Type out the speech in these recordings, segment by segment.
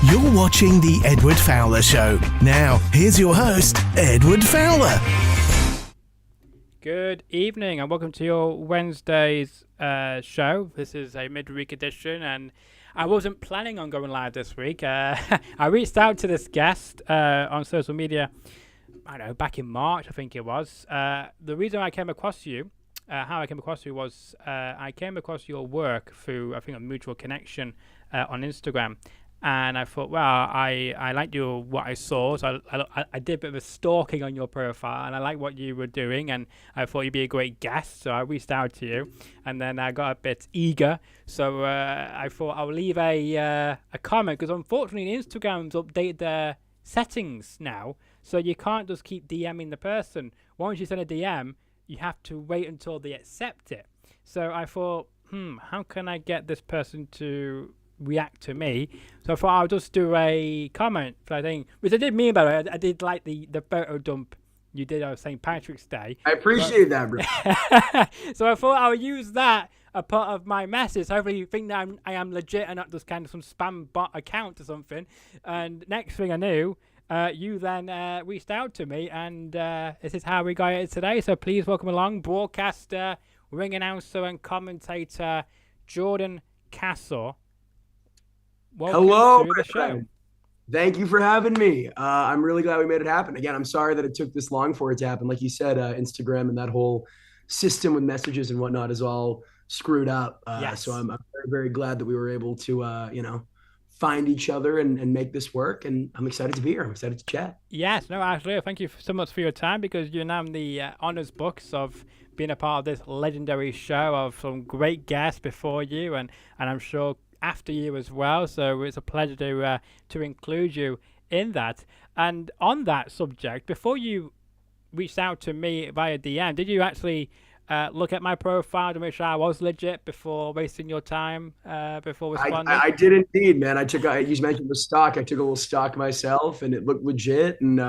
You're watching The Edward Fowler Show. Now, here's your host, Edward Fowler. Good evening and welcome to your Wednesday's show. This is a midweek edition and I wasn't planning on going live this week. I reached out to this guest on social media, I don't know, back in March, I think it was. The reason I came across you, how I came across you was I came across your work through, I think, a mutual connection on Instagram. And I thought, well, I liked what I saw, so I did a bit of a stalking on your profile, and I liked what you were doing, and I thought you'd be a great guest, so I reached out to you, and then I got a bit eager, so I thought I'll leave a comment, because unfortunately Instagram's updated their settings now, so you can't just keep DMing the person. Once you send a DM, you have to wait until they accept it. So I thought, how can I get this person to react to me? So I thought I'll just do a comment for I think, which I did mean, by the way. I did like the photo dump you did on St. Patrick's Day. I appreciate that, bro. So I thought I'll use that a part of my message. Hopefully you think that I am legit and not just kind of some spam bot account or something. And next thing I knew, you then reached out to me, and this is how we got it today. So please welcome along broadcaster, ring announcer and commentator Jordan Castle. Welcome Hello, to the show. Thank you for having me. I'm really glad we made it happen. Again, I'm sorry that it took this long for it to happen. Like you said, Instagram and that whole system with messages and whatnot is all screwed up. Yes. So I'm very, very glad that we were able to, find each other and make this work. And I'm excited to be here. I'm excited to chat. Yes, no, absolutely. Thank you so much for your time, because you're now in the honors books of being a part of this legendary show of some great guests before you, and I'm sure after you as well, so it's a pleasure to include you in that. And on that subject, before you reached out to me via DM, did you actually look at my profile to make sure I was legit before wasting your time before responding? I did indeed, man. You mentioned the stock. I took a little stock myself, and it looked legit. And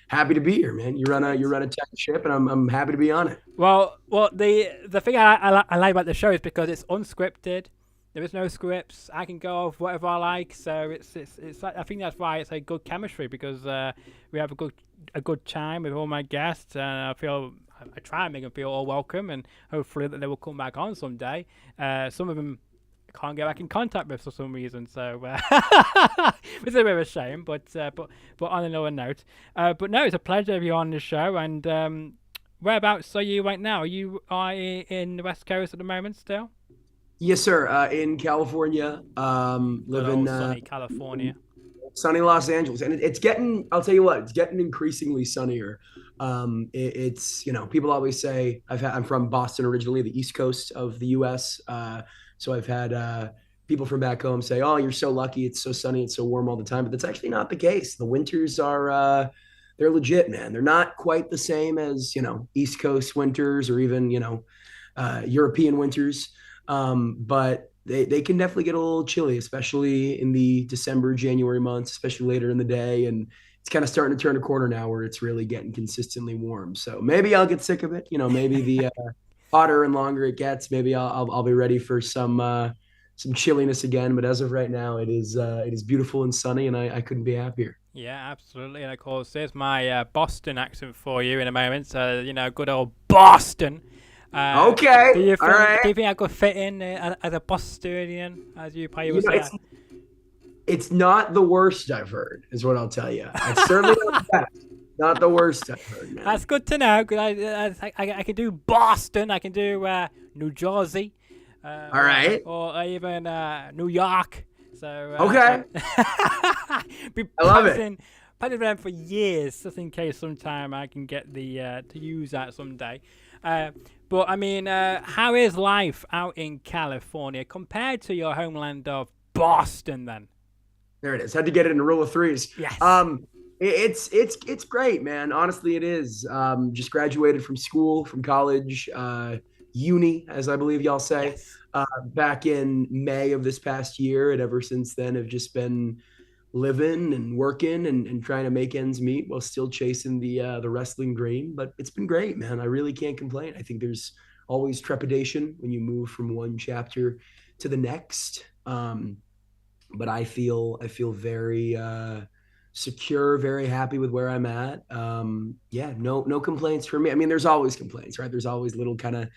happy to be here, man. You run a tech ship, and I'm happy to be on it. Well, the thing I like about the show is because it's unscripted. There is no scripts. I can go off whatever I like. So it's I think that's why it's a good chemistry, because we have a good time with all my guests, and I try and make them feel all welcome, and hopefully that they will come back on someday. Some of them I can't get back in contact with for some reason, so it's a bit of a shame. But on another note, but no, it's a pleasure to have you on the show. And whereabouts are you right now? Are you in the West Coast at the moment still? Yes, sir. In California, living sunny California, sunny Los Angeles, and it's getting. I'll tell you what, it's getting increasingly sunnier. It's people always say I'm from Boston originally, the East Coast of the U.S. So I've had people from back home say, "Oh, you're so lucky. It's so sunny. It's so warm all the time." But that's actually not the case. The winters are they're legit, man. They're not quite the same as East Coast winters or even European winters. But they can definitely get a little chilly, especially in the December, January months, especially later in the day. And it's kind of starting to turn a corner now where it's really getting consistently warm. So maybe I'll get sick of it. Maybe the hotter and longer it gets, maybe I'll be ready for some chilliness again. But as of right now, it is beautiful and sunny, and I couldn't be happier. Yeah, absolutely. And of course, there's my Boston accent for you in a moment. So, good old Boston. Okay. Do you think, all right. Do you think I could fit in as a Bostonian, as you probably would say? It's not the worst I've heard, is what I'll tell you. It's certainly not the best. Not the worst I've heard, man. That's good to know, because I can do Boston, I can do New Jersey. All right. Or even New York. So okay. I love it. Practicing them for years, just in case sometime I can get to use that someday. But I mean, how is life out in California compared to your homeland of Boston? Then there it is. Had to get it in a rule of threes. Yes. It's great, man. Honestly, it is. Just graduated from school, from college, uni, as I believe y'all say, back in May of this past year, and ever since then have just been living and working and trying to make ends meet while still chasing the wrestling dream. But it's been great, man. I really can't complain. I think there's always trepidation when you move from one chapter to the next. but I feel very secure, very happy with where I'm at. Yeah, no complaints for me. I mean, there's always complaints, right? There's always little kind of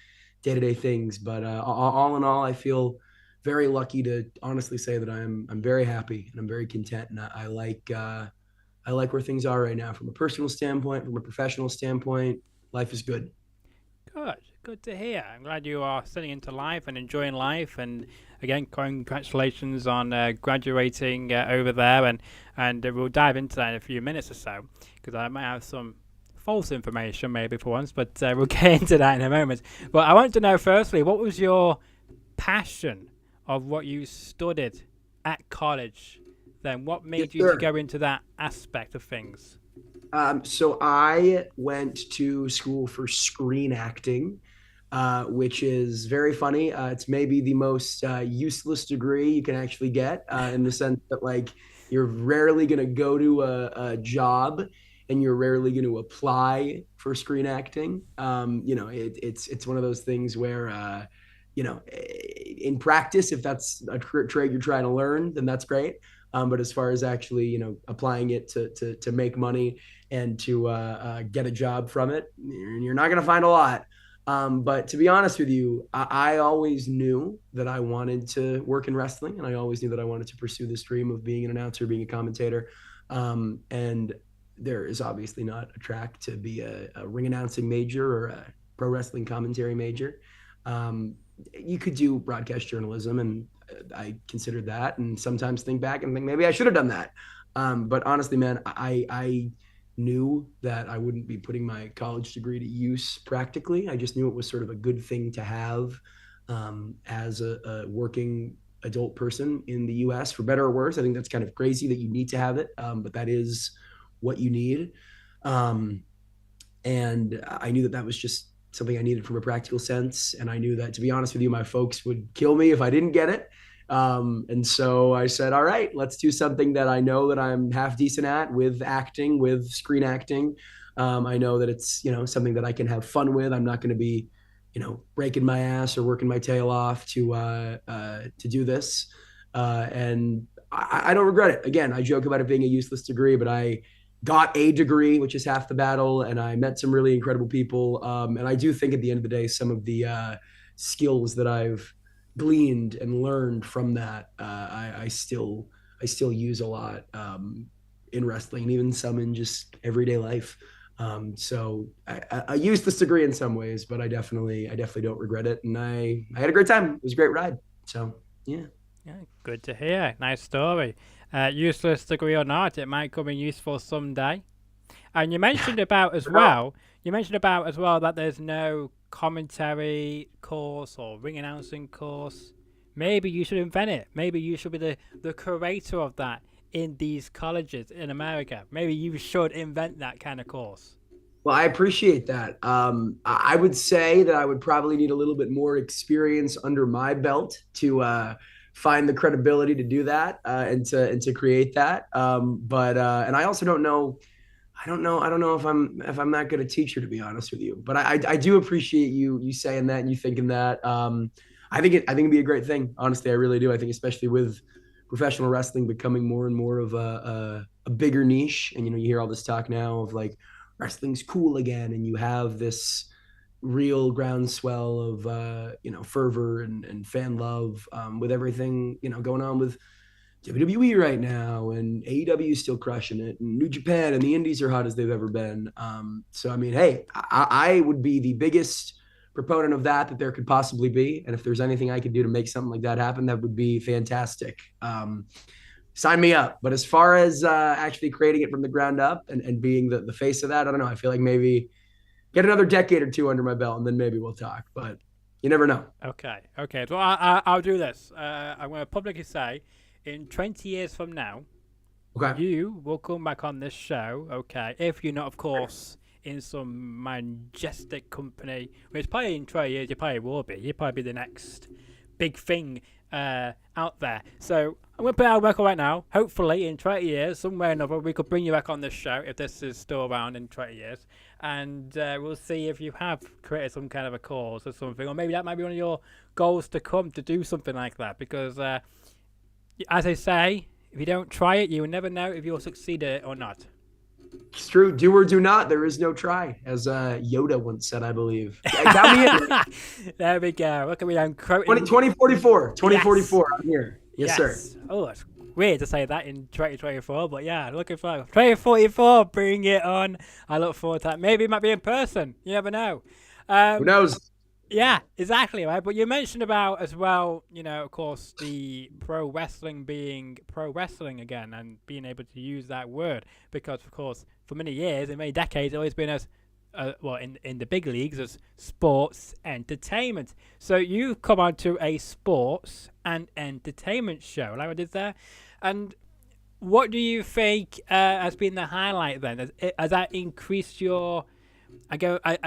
day-to-day things, but all in all, I feel very lucky to honestly say that I'm very happy and I'm very content, and I like where things are right now from a personal standpoint, from a professional standpoint. Life is good. Good to hear. I'm glad you are setting into life and enjoying life. And again, congratulations on graduating over there. And we'll dive into that in a few minutes or so, because I might have some false information maybe for once, but we'll get into that in a moment. But I want to know firstly, what was your passion of what you studied at college? Then what made you to go into that aspect of things? So I went to school for screen acting, which is very funny. It's maybe the most useless degree you can actually get, in the sense that like you're rarely going to go to a job and you're rarely going to apply for screen acting. It's one of those things where in practice, if that's a trade you're trying to learn, then that's great. But as far as actually, applying it to make money and to get a job from it, you're not going to find a lot. But to be honest with you, I always knew that I wanted to work in wrestling, and I always knew that I wanted to pursue this dream of being an announcer, being a commentator. And there is obviously not a track to be a ring announcing major or a pro wrestling commentary major. You could do broadcast journalism, and I considered that, and sometimes think back and think maybe I should have done that. But honestly, man, I knew that I wouldn't be putting my college degree to use practically. I just knew it was sort of a good thing to have, as a working adult person in the US, for better or worse. I think that's kind of crazy that you need to have it, but that is what you need. And I knew that that was just something I needed from a practical sense. And I knew that, to be honest with you, my folks would kill me if I didn't get it. And so I said, all right, let's do something that I know that I'm half decent at, with acting, with screen acting. I know that it's, something that I can have fun with. I'm not going to be, breaking my ass or working my tail off to do this. And I don't regret it. Again, I joke about it being a useless degree, but I got a degree, which is half the battle, and I met some really incredible people. And I do think at the end of the day, some of the skills that I've gleaned and learned from that, I still use a lot, in wrestling, and even some in just everyday life. So I used this degree in some ways, but I definitely don't regret it. And I had a great time. It was a great ride. So yeah. Yeah, good to hear. Nice story. Useless degree or not, it might come in useful someday. And you mentioned about as well that there's no commentary course or ring announcing course. Maybe you should invent it. Maybe you should be the curator of that in these colleges in America. Maybe you should invent that kind of course. Well, I appreciate that. I would say that I would probably need a little bit more experience under my belt to find the credibility to do that, and to create that. But and I also don't know. I don't know if I'm that good a teacher, to be honest with you. But I do appreciate you saying that and you thinking that. I think it'd be a great thing. Honestly, I really do. I think especially with professional wrestling becoming more and more of a bigger niche, and you hear all this talk now of like wrestling's cool again, and you have this real groundswell of fervor and fan love, with everything going on with WWE right now, and AEW is still crushing it, and New Japan and the Indies are hot as they've ever been. So I mean, hey, I would be the biggest proponent of that there could possibly be, and if there's anything I could do to make something like that happen, that would be fantastic. Sign me up. But as far as actually creating it from the ground up and being the face of that, I don't know. I feel like maybe get another decade or two under my belt, and then maybe we'll talk. But you never know. Okay. So I'll do this. I'm going to publicly say, in 20 years from now, okay, you will come back on this show. Okay, if you're not, of course, in some majestic company, which probably in 20 years you probably will be. You'll probably be the next big thing out there. So I'm going to put out a record right now. Hopefully in 20 years, somewhere or another, we could bring you back on this show if this is still around in 20 years. And we'll see if you have created some kind of a cause or something. Or maybe that might be one of your goals to come, to do something like that. Because, as I say, if you don't try it, you will never know if you'll succeed at it or not. It's true. Do or do not. There is no try, as Yoda once said, I believe. Count me in. There we go. Look at me. I'm quoting. 2044. 2044. Yes. I'm here. Yes, sir. Oh, it's weird to say that in 2024, but yeah, looking forward. 2044, bring it on. I look forward to that. Maybe it might be in person. You never know. Who knows? Yeah, exactly, right? But you mentioned about as well, of course, the pro wrestling being pro wrestling again and being able to use that word because, of course, for many years, in many decades, it's always been as, in the big leagues as sports entertainment. So you've come on to a sports and entertainment show, like I did there. And what do you think has been the highlight then? Has that increased your... I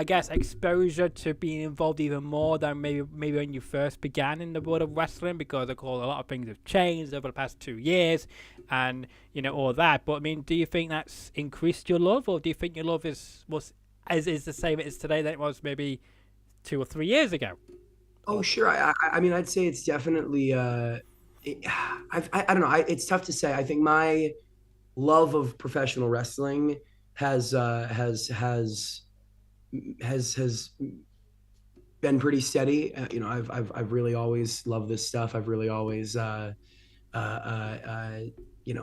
guess exposure to being involved even more than maybe when you first began in the world of wrestling, because of course a lot of things have changed over the past 2 years, and all that. But I mean, do you think that's increased your love, or do you think your love is the same as today than it was maybe 2 or 3 years ago? Oh, sure. I mean, I'd say it's definitely. I don't know. It's tough to say. I think my love of professional wrestling has been pretty steady. I've really always loved this stuff. I've really always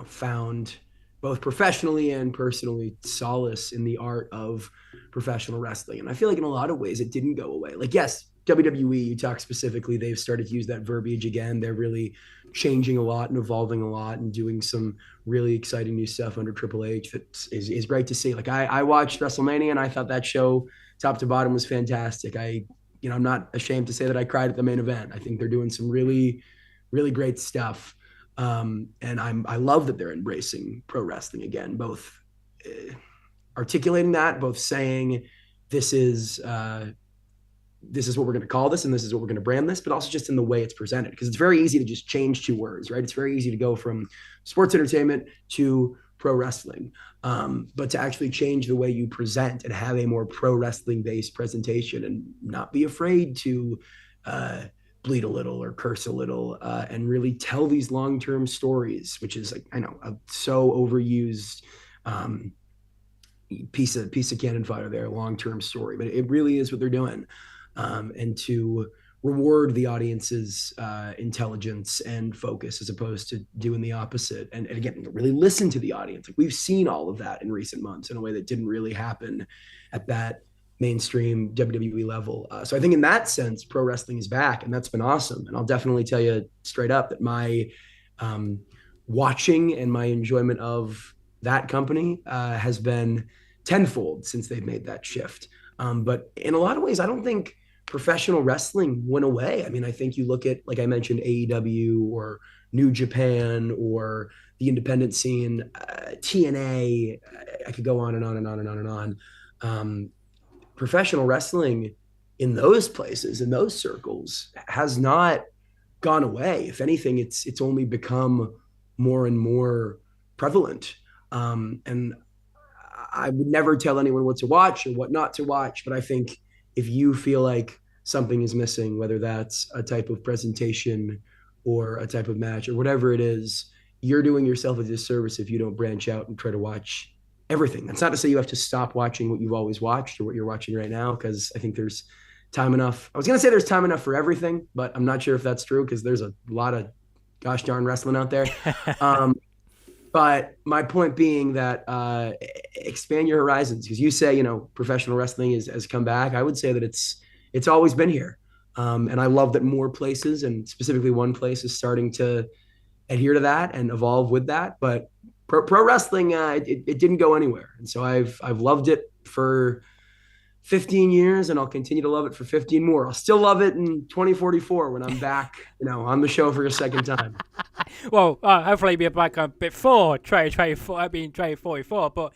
found both professionally and personally solace in the art of professional wrestling. And I feel like in a lot of ways it didn't go away. Like, yes, WWE, you talk specifically, they've started to use that verbiage again. They're really changing a lot and evolving a lot and doing some really exciting new stuff under Triple H that is great to see. Like I watched WrestleMania and I thought that show top to bottom was fantastic. I'm not ashamed to say that I cried at the main event. I think they're doing some really, really great stuff. And I love that they're embracing pro wrestling again, both articulating that, both saying this is what we're going to call this and this is what we're going to brand this, but also just in the way it's presented, because it's very easy to just change 2 words, right? It's very easy to go from sports entertainment to pro wrestling, but to actually change the way you present and have a more pro wrestling based presentation and not be afraid to bleed a little or curse a little, and really tell these long-term stories, which is, like, I know, a so overused piece of cannon fodder there, long-term story, but it really is what they're doing. And to reward the audience's intelligence and focus as opposed to doing the opposite. And again, really listen to the audience. Like, we've seen all of that in recent months in a way that didn't really happen at that mainstream WWE level. So I think in that sense, pro wrestling is back, and that's been awesome. And I'll definitely tell you straight up that my watching and my enjoyment of that company has been tenfold since they've made that shift. But in a lot of ways, I don't think professional wrestling went away. I mean, I think you look at, like I mentioned, AEW or New Japan or the independent scene, TNA, I could go on and on and on and on and on. Professional wrestling in those places, in those circles, has not gone away. If anything, it's only become more and more prevalent. And I would never tell anyone what to watch or what not to watch, but I think if you feel like something is missing, whether that's a type of presentation or a type of match or whatever it is, you're doing yourself a disservice if you don't branch out and try to watch everything. That's not to say you have to stop watching what you've always watched or what you're watching right now, because I think there's time enough. I was going to say there's time enough for everything, but I'm not sure if that's true, because there's a lot of gosh darn wrestling out there. But my point being that expand your horizons, because you say, professional wrestling has come back. I would say that it's always been here. And I love that more places, and specifically one place, is starting to adhere to that and evolve with that. But pro wrestling, it didn't go anywhere. And so I've loved it for 15 years, and I'll continue to love it for 15 more. I'll still love it in 2044 when I'm back, on the show for a second time. Well, hopefully be back on before 2044, but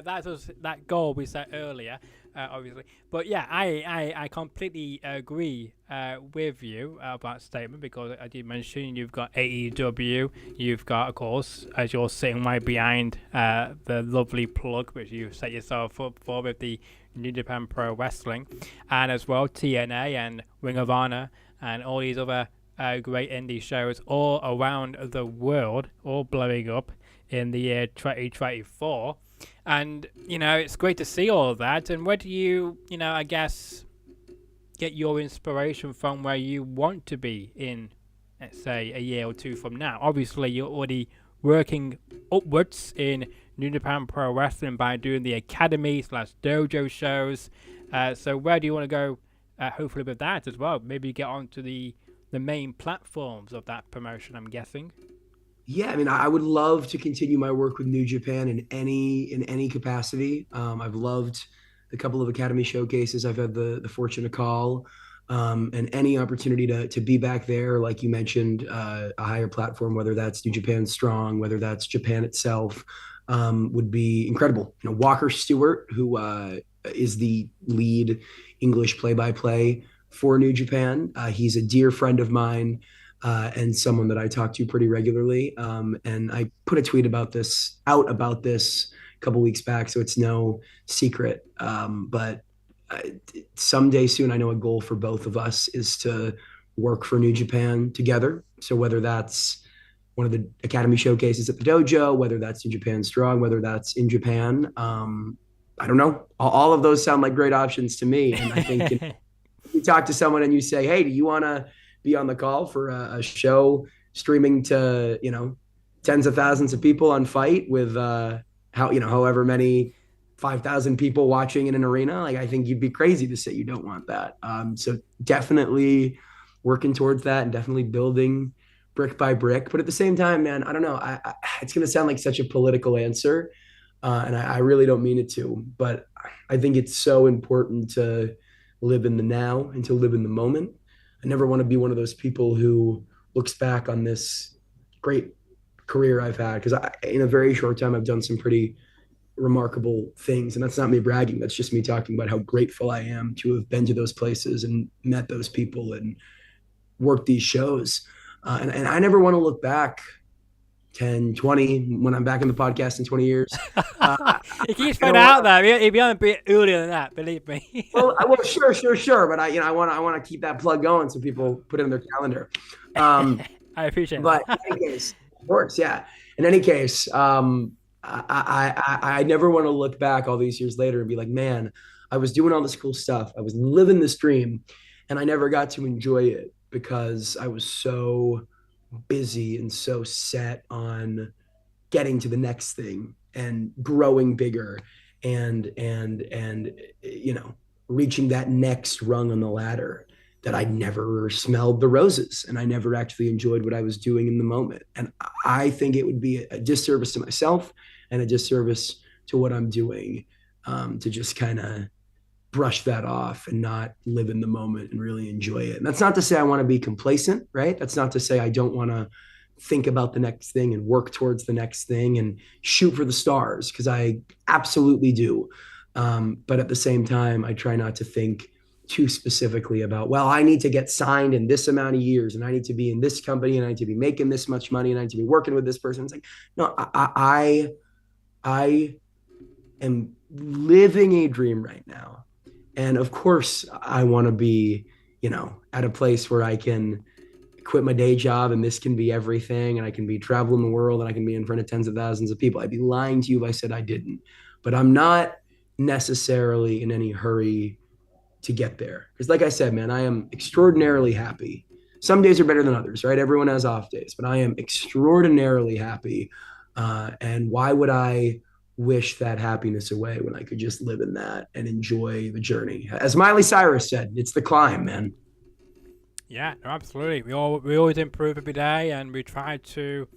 that's that goal we set earlier, obviously. But yeah, I completely agree with you about that statement, because I did mention you've got AEW, you've got, of course, as you're sitting right behind the lovely plug which you set yourself up for with the New Japan Pro Wrestling, and as well TNA and Ring of Honor and all these other great indie shows all around the world, all blowing up in the year 2024. And, it's great to see all of that. And where do you, I guess, get your inspiration from where you want to be in, let's say, a year or two from now? Obviously, you're already working upwards in New Japan Pro Wrestling by doing the Academy/Dojo shows. So where do you want to go, hopefully, with that as well? Maybe get onto the main platforms of that promotion, I'm guessing. Yeah, I mean, I would love to continue my work with New Japan in any capacity. I've loved the couple of Academy showcases I've had the fortune to call, and any opportunity to be back there, like you mentioned, a higher platform, whether that's New Japan Strong, whether that's Japan itself, would be incredible. Walker Stewart, who is the lead English play-by-play for New Japan, he's a dear friend of mine. And someone that I talk to pretty regularly. And I put a tweet about this a couple weeks back, so it's no secret. But someday soon, I know a goal for both of us is to work for New Japan together. So whether that's one of the Academy showcases at the dojo, whether that's New Japan Strong, whether that's in Japan, I don't know. All of those sound like great options to me. And I think if you talk to someone and you say, hey, do you want to be on the call for a show streaming to, tens of thousands of people on Fight with however many 5,000 people watching in an arena? Like, I think you'd be crazy to say you don't want that. So definitely working towards that and definitely building brick by brick. But at the same time, man, I don't know. It's going to sound like such a political answer, and I really don't mean it to. But I think it's so important to live in the now and to live in the moment. I never want to be one of those people who looks back on this great career I've had, because in a very short time, I've done some pretty remarkable things. And that's not me bragging. That's just me talking about how grateful I am to have been to those places and met those people and worked these shows. And I never want to look back 10, 20, when I'm back in the podcast in 20 years. It keeps finding out there. It'll be on a bit earlier than that, believe me. well, sure. But I want to keep that plug going so people put it in their calendar. I appreciate it. But in any case, of course, yeah. In any case, I never want to look back all these years later and be like, man, I was doing all this cool stuff. I was living this dream, and I never got to enjoy it because I was so busy and so set on getting to the next thing and growing bigger and reaching that next rung on the ladder, that I never smelled the roses and I never actually enjoyed what I was doing in the moment. And I think it would be a disservice to myself and a disservice to what I'm doing, to just kind of brush that off and not live in the moment and really enjoy it. And that's not to say I want to be complacent, right? That's not to say I don't want to think about the next thing and work towards the next thing and shoot for the stars, because I absolutely do. But at the same time, I try not to think too specifically about, well, I need to get signed in this amount of years and I need to be in this company and I need to be making this much money and I need to be working with this person. It's like, no, I am living a dream right now. And of course, I want to be, at a place where I can quit my day job and this can be everything, and I can be traveling the world and I can be in front of tens of thousands of people. I'd be lying to you if I said I didn't. But I'm not necessarily in any hurry to get there. Because like I said, man, I am extraordinarily happy. Some days are better than others, right? Everyone has off days, but I am extraordinarily happy. And why would I wish that happiness away when I could just live in that and enjoy the journey? As Miley Cyrus said, it's the climb, man. Yeah, no, absolutely. We always improve every day, and we try to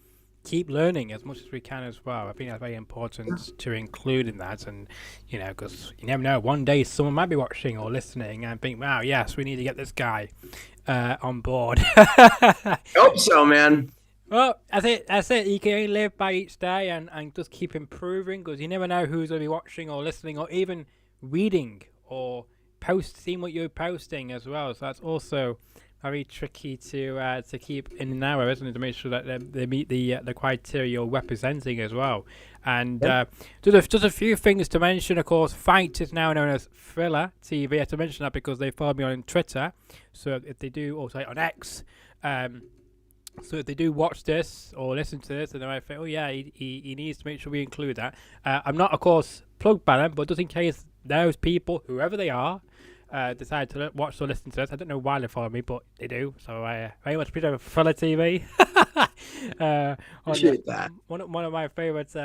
keep learning as much as we can as well. I think that's very important to include in that, and because you never know, one day someone might be watching or listening and think, wow, yes, we need to get this guy on board. Hope so, man. Well, that's it. You can only live by each day and just keep improving, because you never know who's going to be watching or listening or even reading or seeing what you're posting as well. So that's also very tricky to keep in an hour, isn't it? To make sure that they meet the criteria you're representing as well. And just a few things to mention. Of course, Fight is now known as Thriller TV. I have to mention that because they followed me on Twitter. So if they do, also on X, So if they do watch this or listen to this, and they might think, oh yeah, he needs to make sure we include that. I'm not, of course, plugged by them, but just in case those people, whoever they are, decide to watch or listen to this, I don't know why they follow me, but they do. So I very much appreciate Fowler TV. Appreciate that. One of my favorites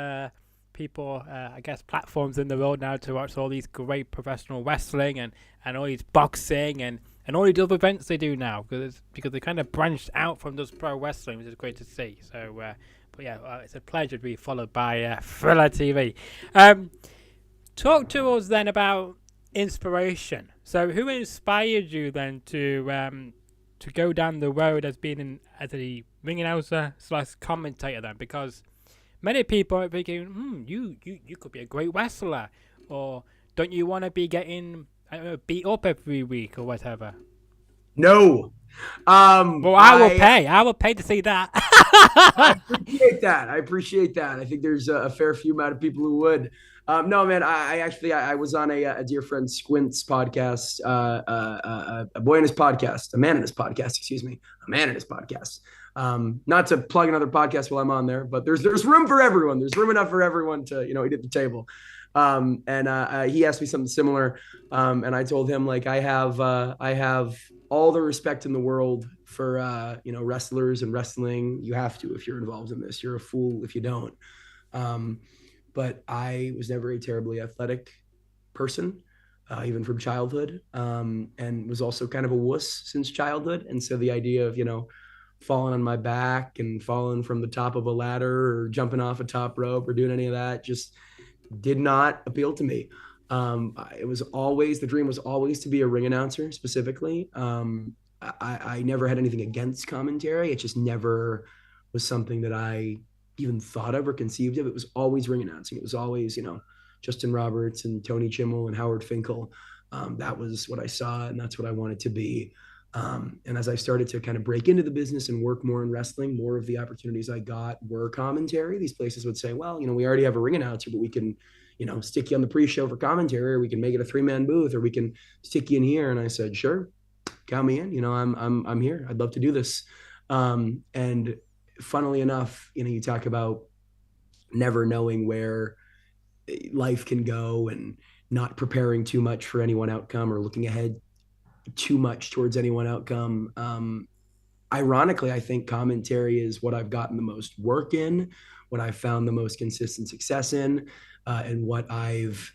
people, I guess, platforms in the world now to watch all these great professional wrestling and all these boxing and all these other events they do now, because they kind of branched out from just pro wrestling, which is great to see. So, but yeah, it's a pleasure to be followed by Fowler TV. Talk to us then about inspiration. So, who inspired you then to go down the road as being as a ring announcer / commentator then? Because many people are thinking, you could be a great wrestler, or don't you want to be getting beat up every week or whatever? No. Well, I will pay to see that. I appreciate that. I think there's a fair few amount of people who would. No, man, I was on a dear friend Squint's podcast, a man in his podcast. Not to plug another podcast while I'm on there, but there's room for everyone. There's room enough for everyone to, eat at the table. And he asked me something similar. And I told him, like, I have all the respect in the world for, wrestlers and wrestling. You have to, if you're involved in this. You're a fool if you don't. But I was never a terribly athletic person, even from childhood, and was also kind of a wuss since childhood. And so the idea of, falling on my back and falling from the top of a ladder or jumping off a top rope or doing any of that just did not appeal to me. The dream was always to be a ring announcer specifically. I never had anything against commentary. It just never was something that I even thought of or conceived of. It was always ring announcing. It was always, Justin Roberts and Tony Chimmel and Howard Finkel. That was what I saw, and that's what I wanted to be. And as I started to kind of break into the business and work more in wrestling, more of the opportunities I got were commentary. These places would say, well, we already have a ring announcer, but we can, stick you on the pre-show for commentary, or we can make it a 3-man booth, or we can stick you in here. And I said, sure, count me in. I'm here. I'd love to do this. And funnily enough, you talk about never knowing where life can go and not preparing too much for any one outcome or looking ahead too much towards any one outcome. Ironically, I think commentary is what I've gotten the most work in, what I've found the most consistent success in, and what I've,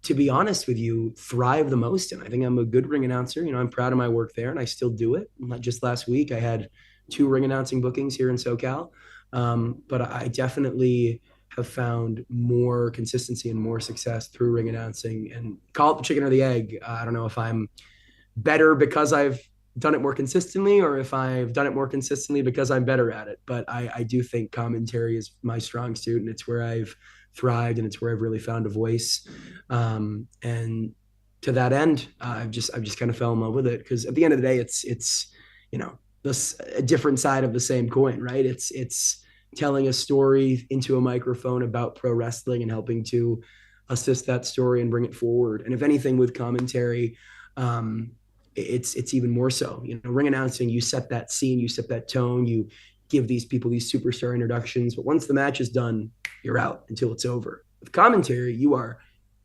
to be honest with you, thrived the most in. I think I'm a good ring announcer. I'm proud of my work there, and I still do it. Not just last week, I had 2 ring announcing bookings here in SoCal. But I definitely have found more consistency and more success through ring announcing, and call it the chicken or the egg. I don't know if I'm better because I've done it more consistently, or if I've done it more consistently because I'm better at it. But I do think commentary is my strong suit, and it's where I've thrived, and it's where I've really found a voice. And to that end, I've just kind of fell in love with it, because at the end of the day, it's a different side of the same coin, right? It's telling a story into a microphone about pro wrestling and helping to assist that story and bring it forward. And if anything, with commentary, it's even more so. Ring announcing, you set that scene, you set that tone, you give these people these superstar introductions, but once the match is done, you're out until it's over. With commentary, you are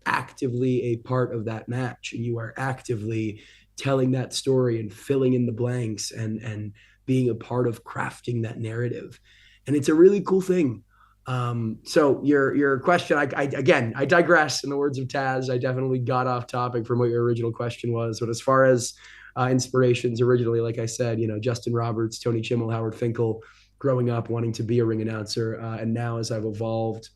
actively a part of that match, and you are actively telling that story and filling in the blanks and being a part of crafting that narrative. And it's a really cool thing. So your question, I digress. In the words of Taz, I definitely got off topic from what your original question was. But as far as inspirations, originally, like I said, Justin Roberts, Tony Chimmel, Howard Finkel, growing up wanting to be a ring announcer. And now as I've evolved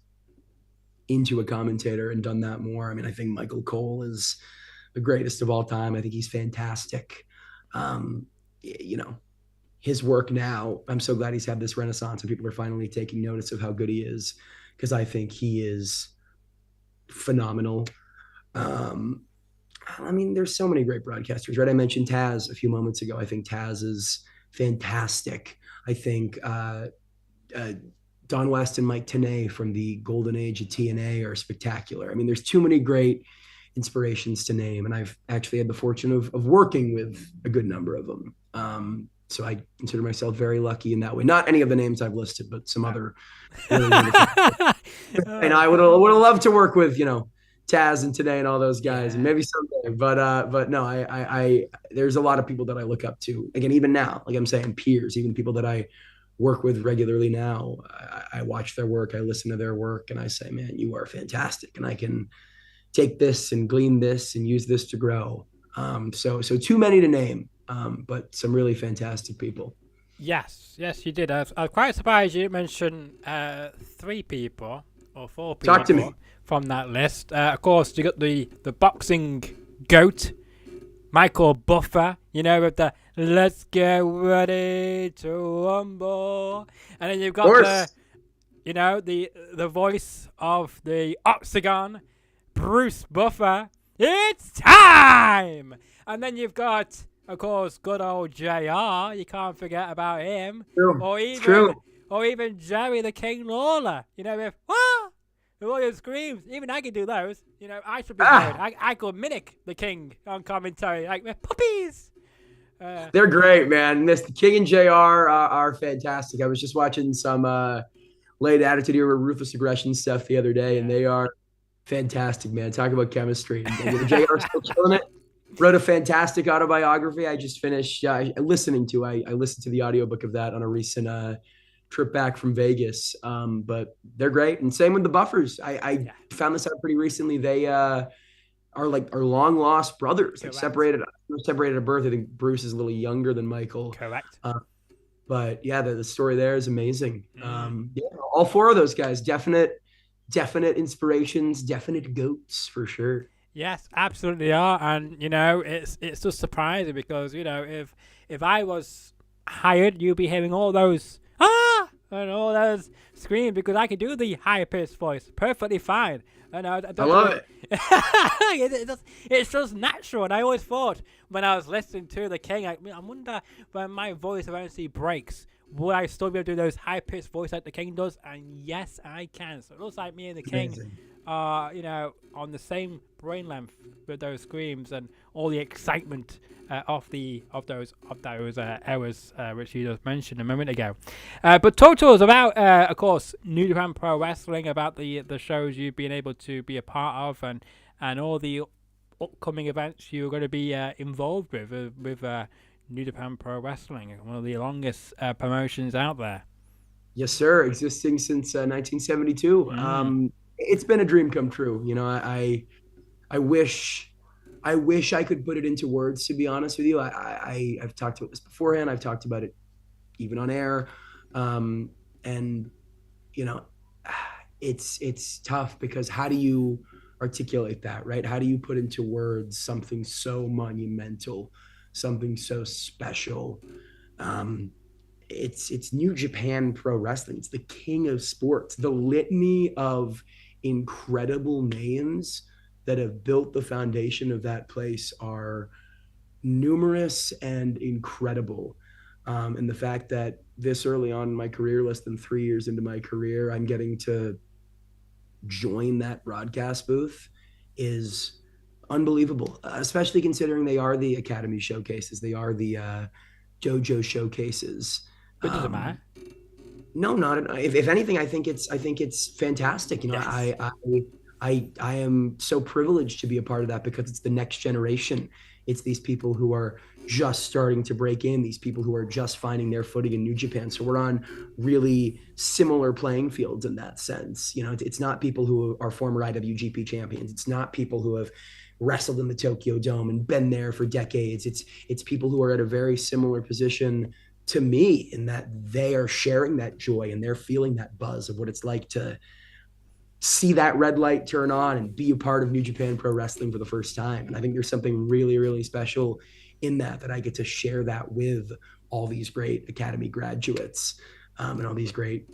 into a commentator and done that more, I think Michael Cole is the greatest of all time. I think he's fantastic. His work now, I'm so glad he's had this renaissance and people are finally taking notice of how good he is, because I think he is phenomenal. There's so many great broadcasters, right? I mentioned Taz a few moments ago. I think Taz is fantastic. I think Don West and Mike Tenay from the golden age of TNA are spectacular. There's too many great inspirations to name, and I've actually had the fortune of working with a good number of them. So I consider myself very lucky in that way. Not any of the names I've listed, but some other really wonderful. And I would have loved to work with, Taz and Today and all those guys, and maybe someday. But no, I there's a lot of people that I look up to. Again, even now, like I'm saying, peers, even people that I work with regularly now. I watch their work, I listen to their work, and I say, man, you are fantastic, and I can take this and glean this and use this to grow. So too many to name, but some really fantastic people. Yes, you did. I was quite surprised you didn't mention 3 people or 4 people. Talk to me. From that list. Of course, you got the boxing goat, Michael Buffer, with the "Let's get ready to rumble," and then you've got the voice of the Octagon, Bruce Buffer. It's time, and then you've got, of course, good old JR. You can't forget about him, True. or even Jerry the King Lawler. With all your screams, even I can do those. I should be good. I could mimic the King on commentary, like with puppies. They're great, man. The King and JR are fantastic. I was just watching some late Attitude Era Ruthless Aggression stuff the other day, and they are fantastic, man. Talk about chemistry. JR is still killing it. Wrote a fantastic autobiography. I just finished listening to. I listened to the audiobook of that on a recent trip back from Vegas. But they're great. And same with the Buffers. I found this out pretty recently. They are long lost brothers. Like separated at birth. I think Bruce is a little younger than Michael. Correct. But yeah, the story there is amazing. All 4 of those guys, definite inspirations, definite goats for sure. Yes, absolutely are. And it's just surprising because if I was hired, you'd be hearing all those and all those screams because I can do the high pitched voice perfectly fine. And I love it. It's just natural. And I always thought when I was listening to the King, I wonder when my voice eventually breaks, will I still be able to do those high pitched voice like the King does? And yes, I can. So it looks like me and the King are, on the same brain length with those screams and all the excitement of those errors which you just mentioned a moment ago. But talk to us about, of course, New Japan Pro Wrestling, about the shows you've been able to be a part of, and all the upcoming events you're going to be involved with New Japan Pro Wrestling, one of the longest promotions out there. Yes, sir. Existing since 1972. It's been a dream come true. I wish I could put it into words, to be honest with you. I've talked about this beforehand. I've talked about it even on air. And it's tough because how do you articulate that, right? How do you put into words something so monumental, something so special? It's New Japan Pro Wrestling. It's the king of sports. The litany of incredible names that have built the foundation of that place are numerous and incredible. And the fact that this early on in my career, less than 3 years into my career, I'm getting to join that broadcast booth is unbelievable, especially considering they are the Academy showcases. They are the Dojo showcases. But doesn't matter. No, not if anything. I think it's fantastic. Yes. I am so privileged to be a part of that because it's the next generation. It's these people who are just starting to break in, these people who are just finding their footing in New Japan. So we're on really similar playing fields in that sense. It's not people who are former IWGP champions. It's not people who have wrestled in the Tokyo Dome and been there for decades. It's people who are at a very similar position to me in that they are sharing that joy and they're feeling that buzz of what it's like to see that red light turn on and be a part of New Japan Pro Wrestling for the first time. And I think there's something really, really special in that I get to share that with all these great Academy graduates and all these great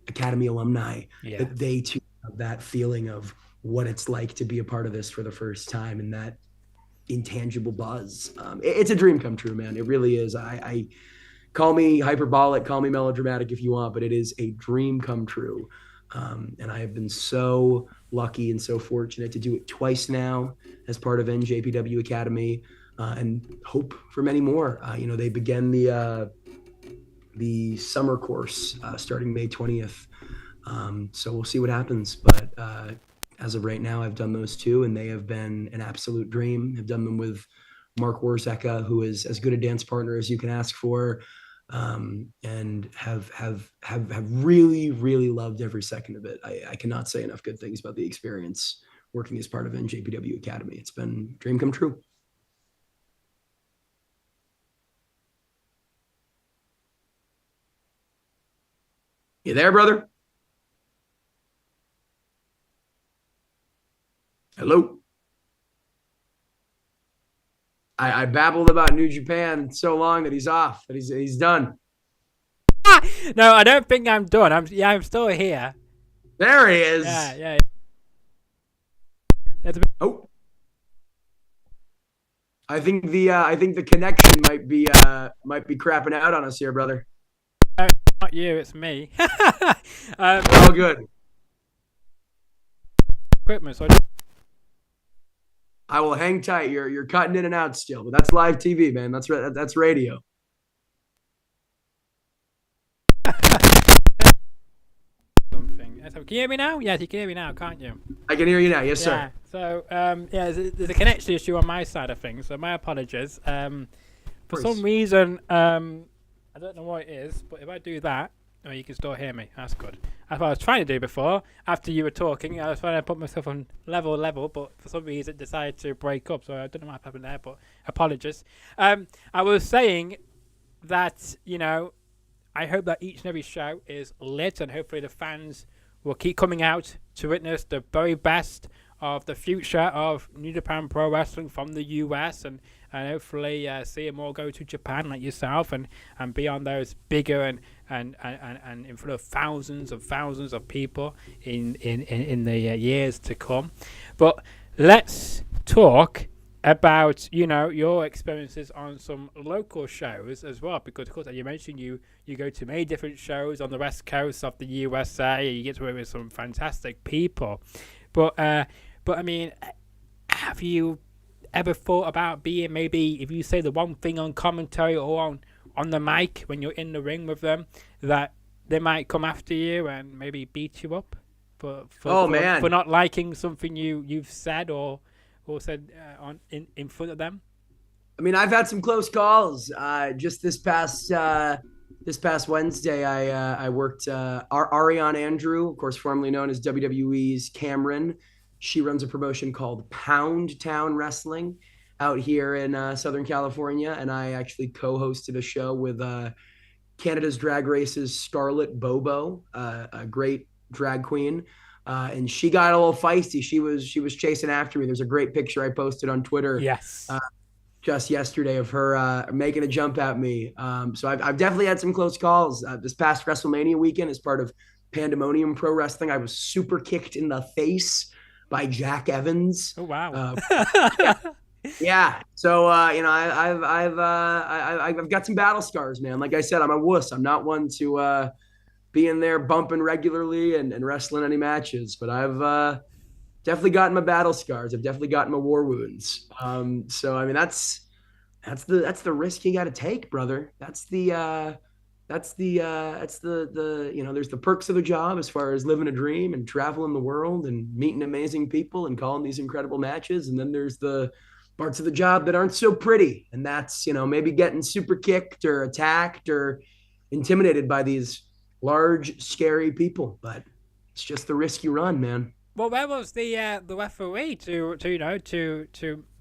Academy alumni, that they too have that feeling of what it's like to be a part of this for the first time and that intangible buzz. It's a dream come true, man. It really is. I call me hyperbolic, call me melodramatic if you want, but it is a dream come true. And I have been so lucky and so fortunate to do it twice now as part of NJPW Academy, and hope for many more. They began the the summer course starting May 20th. So we'll see what happens. But as of right now, I've done those two, and they have been an absolute dream. I've done them with Mark Warzeka, who is as good a dance partner as you can ask for, and have really really loved every second of it. I cannot say enough good things about the experience working as part of NJPW Academy. It's been a dream come true. You there, brother? Hello. I babbled about New Japan so long that he's off, that he's done. No, I don't think I'm done. I'm still here. There he is. Yeah. Oh. I think the connection might be crapping out on us here, brother. Not you, it's me. All good. Equipment, so I will hang tight. You're cutting in and out still, but that's live TV, man. That's radio. Something. Can you hear me now? Yes, you can hear me now, can't you? I can hear you now. Yes, sir. So, there's a connection issue on my side of things, so my apologies. For some reason, I don't know what it is, but if I do that, you can still hear me. That's good. That's what I was trying to do before. After you were talking, I was trying to put myself on level, but for some reason it decided to break up. So I don't know what happened there, but apologies. I was saying that, I hope that each and every show is lit, and hopefully the fans will keep coming out to witness the very best of the future of New Japan Pro Wrestling from the US, and hopefully see them all go to Japan like yourself, and be on those bigger and in front of thousands of people in the years to come. But let's talk about your experiences on some local shows as well, because of course, as you mentioned, you go to many different shows on the west coast of the USA. You get to work with some fantastic people, but I mean, have you ever thought about being, maybe if you say the one thing on commentary or on the mic when you're in the ring with them, that they might come after you and maybe beat you up for not liking something you've said or said in front of them? I mean, I've had some close calls. Just this past Wednesday, I worked Ariane Andrew, of course, formerly known as WWE's Cameron. She runs a promotion called Pound Town Wrestling out here in Southern California, and I actually co-hosted a show with Canada's Drag Race's Scarlett Bobo, a great drag queen. And she got a little feisty. She was chasing after me. There's a great picture I posted on Twitter. Yes. Just yesterday of her making a jump at me. So I've definitely had some close calls. This past WrestleMania weekend, as part of Pandemonium Pro Wrestling, I was super kicked in the face by Jack Evans. Oh wow. Yeah. So I've got some battle scars, man. Like I said, I'm a wuss. I'm not one to be in there bumping regularly and wrestling any matches, but I've definitely gotten my battle scars. I've definitely gotten my war wounds. So I mean, that's the risk you got to take, brother. That's the there's the perks of the job as far as living a dream and traveling the world and meeting amazing people and calling these incredible matches. And then there's the parts of the job that aren't so pretty. And that's, maybe getting super kicked or attacked or intimidated by these large, scary people. But it's just the risk you run, man. Well, where was the referee to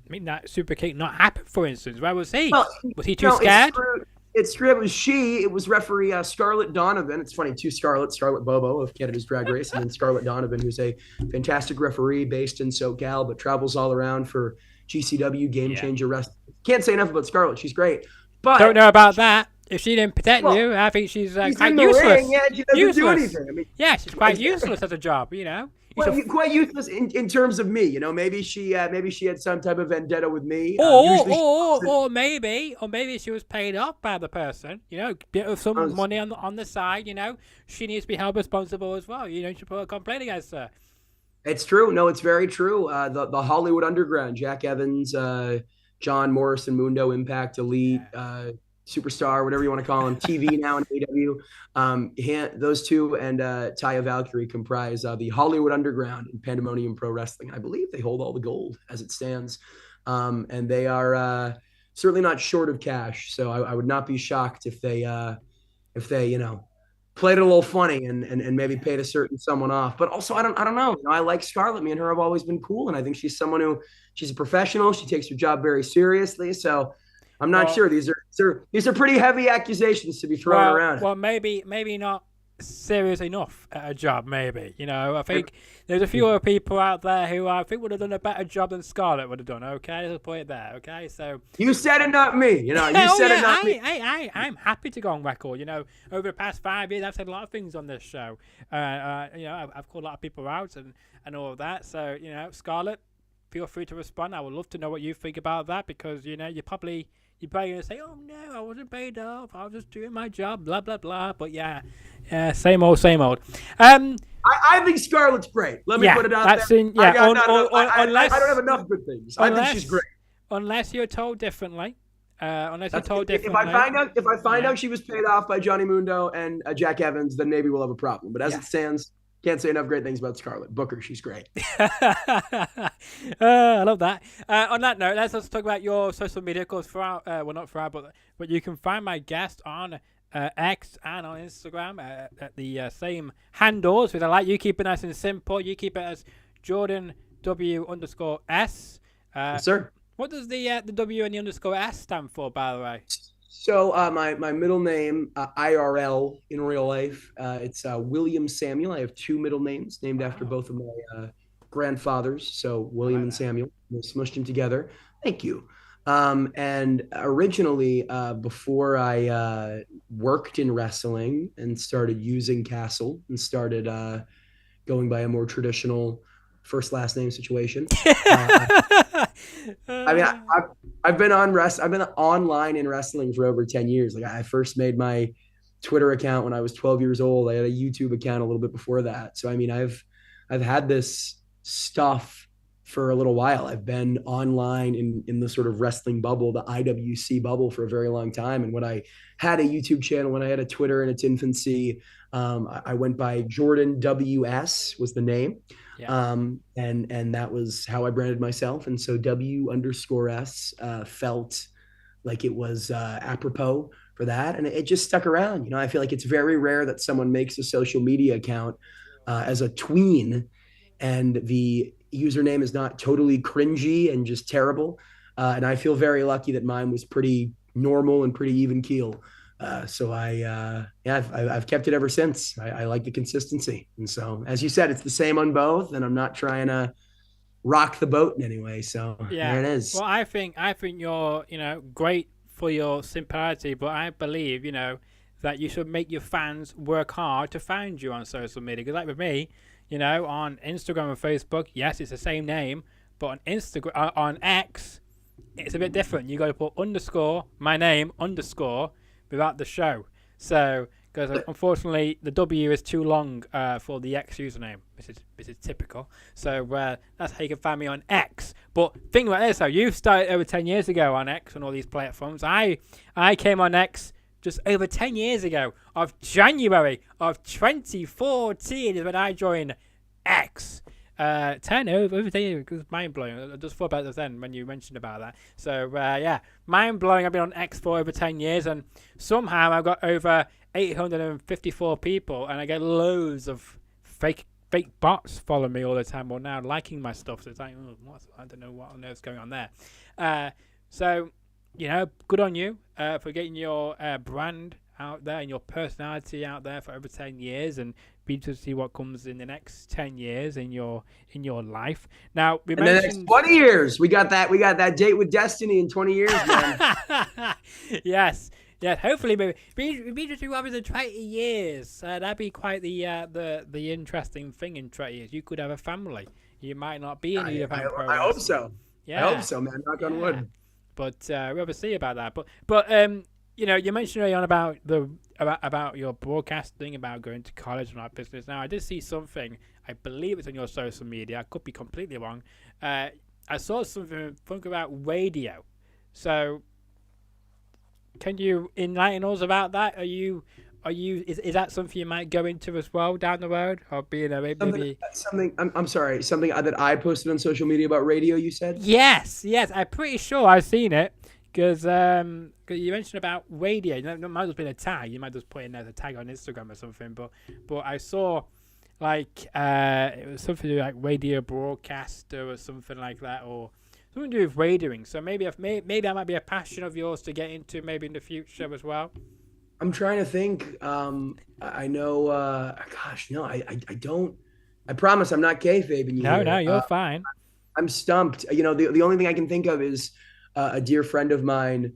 make that super kick not happen, for instance? Where was he? Well, was he too scared? It's true. It was referee Scarlett Donovan. It's funny, two Scarlett Bobo of Canada's Drag Race, and then Scarlett Donovan, who's a fantastic referee based in SoCal, but travels all around for GCW, Game Changer Wrestling. Can't say enough about Scarlett. She's great. But don't know about that. If she didn't protect you, I think she's quite useless. Ring, yeah, she doesn't do anything. I mean, she's quite useless as a job, Well, quite useless in terms of me, maybe she had some type of vendetta with me. Or maybe she was paid off by the person, bit of some money on the side, she needs to be held responsible as well. You should put a complaint against her. It's true. No, it's very true. The Hollywood Underground, Jack Evans, John Morrison, Mundo, Impact, Elite, superstar, whatever you want to call him, TV now in AEW. Those two and Taya Valkyrie comprise the Hollywood Underground in Pandemonium Pro Wrestling. I believe they hold all the gold as it stands. And they are certainly not short of cash. So I would not be shocked if they played it a little funny and maybe paid a certain someone off. But also, I don't know. I like Scarlett. Me and her have always been cool, and I think she's someone who she's a professional. She takes her job very seriously. So I'm not sure. These are pretty heavy accusations to be thrown around. Well, maybe not serious enough at a job. Maybe I think there's a few other people out there who I think would have done a better job than Scarlett would have done. Okay, let's put it there. Okay, so you said it, not me. You said it, not me. I'm happy to go on record. Over the past 5 years, I've said a lot of things on this show. I've called a lot of people out and all of that. So Scarlett, feel free to respond. I would love to know what you think about that because you're probably going to say, oh no, I wasn't paid off. I was just doing my job, blah blah blah. But yeah, same old. I think Scarlett's great. Let me put it out there. I don't have enough good things. I think she's great. Unless you're told differently. If I find out she was paid off by Johnny Mundo and Jack Evans, then maybe we'll have a problem. But as it stands, can't say enough great things about Scarlett. Booker, she's great. I love that. On that note, let's talk about your social media. Of course, but you can find my guest on X and on Instagram at the same handles. With you keep it nice and simple. You keep it as Jordan W_S. Yes, sir. What does the W and the _S stand for, by the way? So my middle name, IRL in real life, it's William Samuel. I have two middle names named after both of my grandfathers. So William and Samuel, we smushed them together. Thank you. And originally, before I worked in wrestling and started using Castle and started going by a more traditional first last name situation. I've been online in wrestling for over 10 years. Like I first made my Twitter account when I was 12 years old. I had a YouTube account a little bit before that. So I've had this stuff for a little while. I've been online in the sort of wrestling bubble, the IWC bubble, for a very long time. And when I had a YouTube channel, when I had a Twitter in its infancy, I went by Jordan WS was the name. Yeah. And that was how I branded myself. And so W_S felt like it was apropos for that. And it just stuck around. I feel like it's very rare that someone makes a social media account as a tween and the username is not totally cringy and just terrible. And I feel very lucky that mine was pretty normal and pretty even keel. So I've kept it ever since. I like the consistency. And so, as you said, it's the same on both, and I'm not trying to rock the boat in any way. So there it is. Well, I think you're, great for your simplicity, but I believe, that you should make your fans work hard to find you on social media. Because like with me, on Instagram and Facebook, yes, it's the same name, but on Instagram, on X, it's a bit different. You got to put _ my name _ without the show. So, because unfortunately the W is too long for the X username, which is typical. So that's how you can find me on X. But think about this, though. You started over 10 years ago on X and all these platforms. I came on X just over 10 years ago. Of January of 2014 is when I joined X. 10 over 10 years. It was mind blowing. I just thought about this then when you mentioned about that. So mind blowing. I've been on X for over 10 years, and somehow I've got over 854 people, and I get loads of fake bots following me all the time, or now liking my stuff. So it's like, I don't know what on earth's going on there. So good on you for getting your brand out there and your personality out there for over 10 years, and be to see what comes in the next 10 years in your life. Now we mentioned the next 20 years. We got that date with Destiny in 20 years, man. Yes. Hopefully, maybe just do over the 20 years. That'd be quite the interesting thing in 20 years. You could have a family. You might not be in New Japan Pro Wrestling. I hope so. Yeah. I hope so, man. Knock on wood. But we'll have to see about that. But you mentioned earlier on about your broadcasting, about going to college and that business. Now, I did see something. I believe it's on your social media. I could be completely wrong. I saw something about radio. So Can you enlighten us about that? Is that something you might go into as well down the road, or being a Something, maybe? I'm sorry, something that I posted on social media about radio, you said? Yes, yes, I'm pretty sure I've seen it because you mentioned about radio. It might have been a tag. You might just put in as a tag on Instagram or something. But I saw like it was something to do like radio broadcaster or something like that, or something to do with radioing. So maybe that might be a passion of yours to get into maybe in the future as well. I'm trying to think. I know. Gosh, no, I don't. I promise I'm not kayfabing you No, here. you're fine. I'm stumped. You know, the only thing I can think of is a dear friend of mine.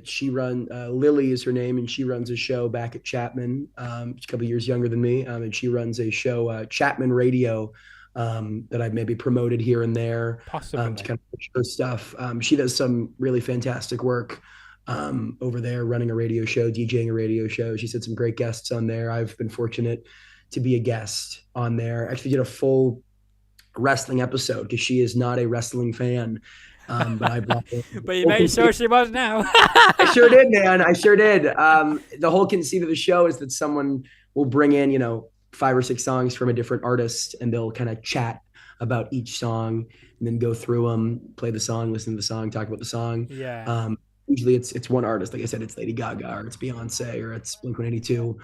She run Lily is her name, and she runs a show back at Chapman. She's a couple years younger than me, and she runs a show, Chapman Radio, that I've maybe promoted here and there Possibly. to kind of push her stuff. She does some really fantastic work over there, running a radio show, DJing a radio show. She's had some great guests on there. I've been fortunate to be a guest on there. Actually, did a full wrestling episode because she is not a wrestling fan. But I brought her. But you made sure she was now. I sure did, man. I sure did. The whole conceit of the show is that someone will bring in, 5 or 6 songs from a different artist, and they'll kind of chat about each song and then go through them, play the song, listen to the song, talk about the song. Yeah. Usually it's one artist. Like I said, it's Lady Gaga or it's Beyonce or it's Blink-182.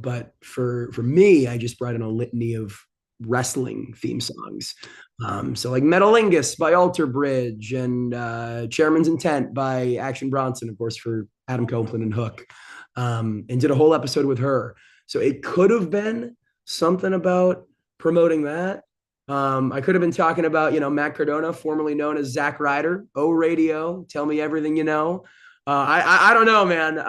But for me, I just brought in a litany of wrestling theme songs. So like Metalingus by Alter Bridge and Chairman's Intent by Action Bronson, of course, for Adam Copeland and Hook, and did a whole episode with her. So it could have been something about promoting that. I could have been talking about, Matt Cardona, formerly known as Zack Ryder, O Radio, Tell Me Everything You Know. I don't know, man.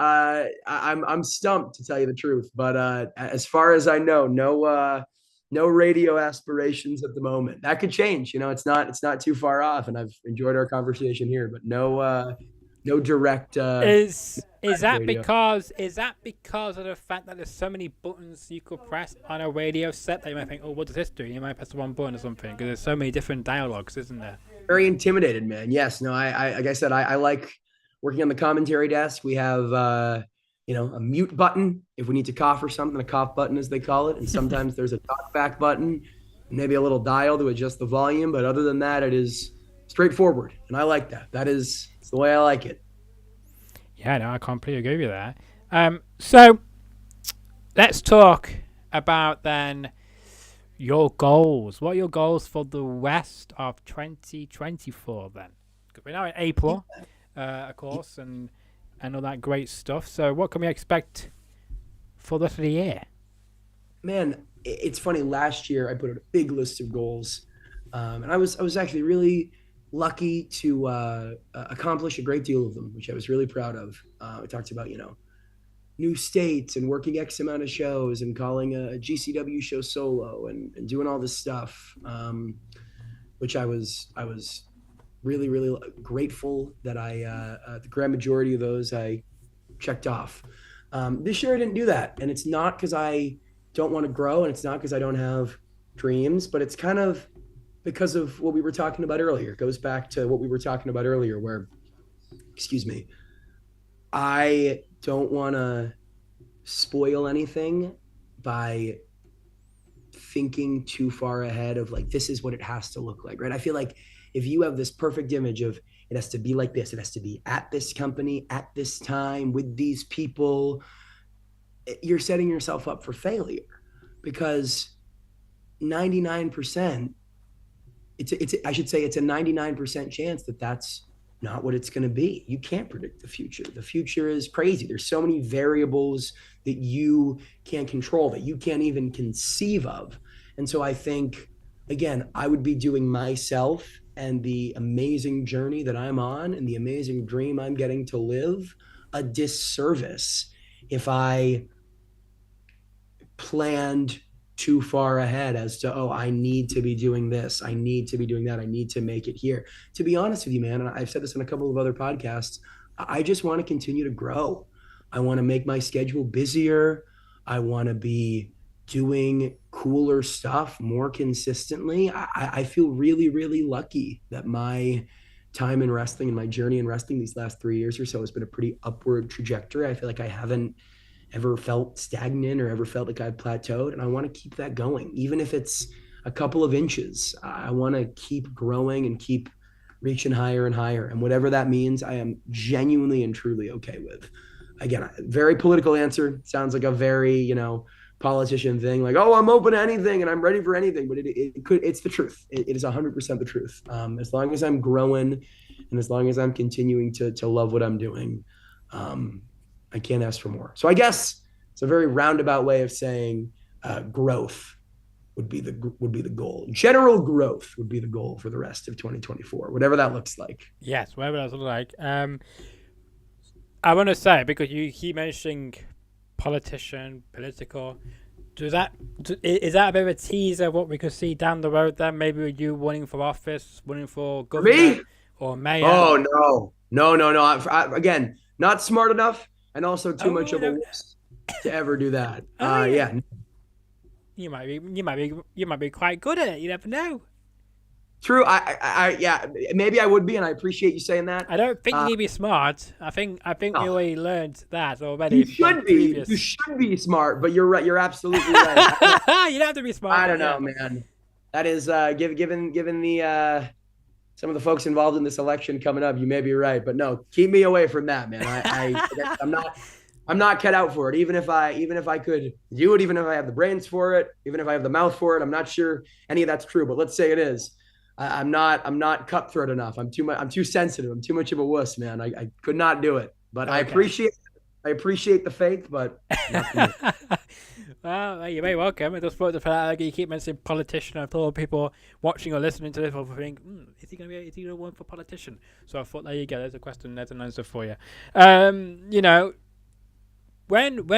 I'm stumped, to tell you the truth. But as far as I know, no radio aspirations at the moment. That could change. It's not too far off, and I've enjoyed our conversation here. But no direct. Is that radio. because of the fact that there's so many buttons you could press on a radio set that you might think, oh, what does this do? You might press one button or something because there's so many different dialogues, isn't there? Very intimidated, man. Yes, no. I like I said, I like working on the commentary desk. We have a mute button if we need to cough or something, a cough button as they call it, and sometimes there's a talk back button, maybe a little dial to adjust the volume. But other than that, it is straightforward, and I like that. It's the way I like it. Yeah, no, I completely agree with that. So let's talk about then your goals. What are your goals for the rest of 2024 then? Because we're now in April, of course, and all that great stuff. So what can we expect for the rest of the year? Man, it's funny. Last year I put out a big list of goals, and I was actually really lucky to accomplish a great deal of them, which I was really proud of. I talked about, new states and working X amount of shows and calling a GCW show solo and doing all this stuff, which I was really, really grateful that the grand majority of those I checked off. This year I didn't do that. And it's not because I don't want to grow, and it's not because I don't have dreams, but it's kind of because of what we were talking about earlier. It goes back to what we were talking about earlier, where, I don't want to spoil anything by thinking too far ahead of like, this is what it has to look like, right? I feel like if you have this perfect image of it has to be like this, it has to be at this company, at this time, with these people, you're setting yourself up for failure, because 99%, it's a 99% chance that that's not what it's going to be. You can't predict the future. The future is crazy. There's so many variables that you can't control, that you can't even conceive of. And so I think, again, I would be doing myself and the amazing journey that I'm on and the amazing dream I'm getting to live a disservice if I planned too far ahead as to, I need to be doing this, I need to be doing that, I need to make it here. To be honest with you, man, and I've said this in a couple of other podcasts, I just want to continue to grow. I want to make my schedule busier. I want to be doing cooler stuff more consistently. I feel really, really lucky that my time in wrestling and my journey in wrestling these last 3 years or so has been a pretty upward trajectory. I feel like I haven't ever felt stagnant or ever felt like I've plateaued. And I want to keep that going, even if it's a couple of inches. I want to keep growing and keep reaching higher and higher. And whatever that means, I am genuinely and truly okay with. Again, very political answer. Sounds like a very, politician thing, like, oh, I'm open to anything and I'm ready for anything. But it's the truth. It is 100% the truth. As long as I'm growing and as long as I'm continuing to love what I'm doing, I can't ask for more. So I guess it's a very roundabout way of saying growth would be the goal. General growth would be the goal for the rest of 2024, whatever that looks like. Yes, whatever that looks like. I want to say, because you keep mentioning political, is that a bit of a teaser of what we could see down the road then? Maybe with you running for office, running for governor Me? or mayor? Oh, no. Again, not smart enough and also too much of a wuss to ever do that. Yeah. You might be quite good at it. You never know. True. Yeah, maybe I would be, and I appreciate you saying that. I don't think you need to be smart. I think No. we already learned that already. You should be. You should be smart, but you're right. You're absolutely right. You don't have to be smart. I don't know, man. That is given the some of the folks involved in this election coming up. You may be right, but no, keep me away from that, man. I'm not cut out for it. Even if I could do it, even if I have the brains for it, even if I have the mouth for it, I'm not sure any of that's true. But let's say it is. I'm not cutthroat enough. I'm too sensitive. I'm too much of a wuss, man. I could not do it. But okay. I appreciate the faith, but well, you're very welcome. I just thought the fact that you keep mentioning politician. I thought people watching or listening to this will think, is he going to run for politician? So I thought, there you go. There's a question. There's an answer for you. When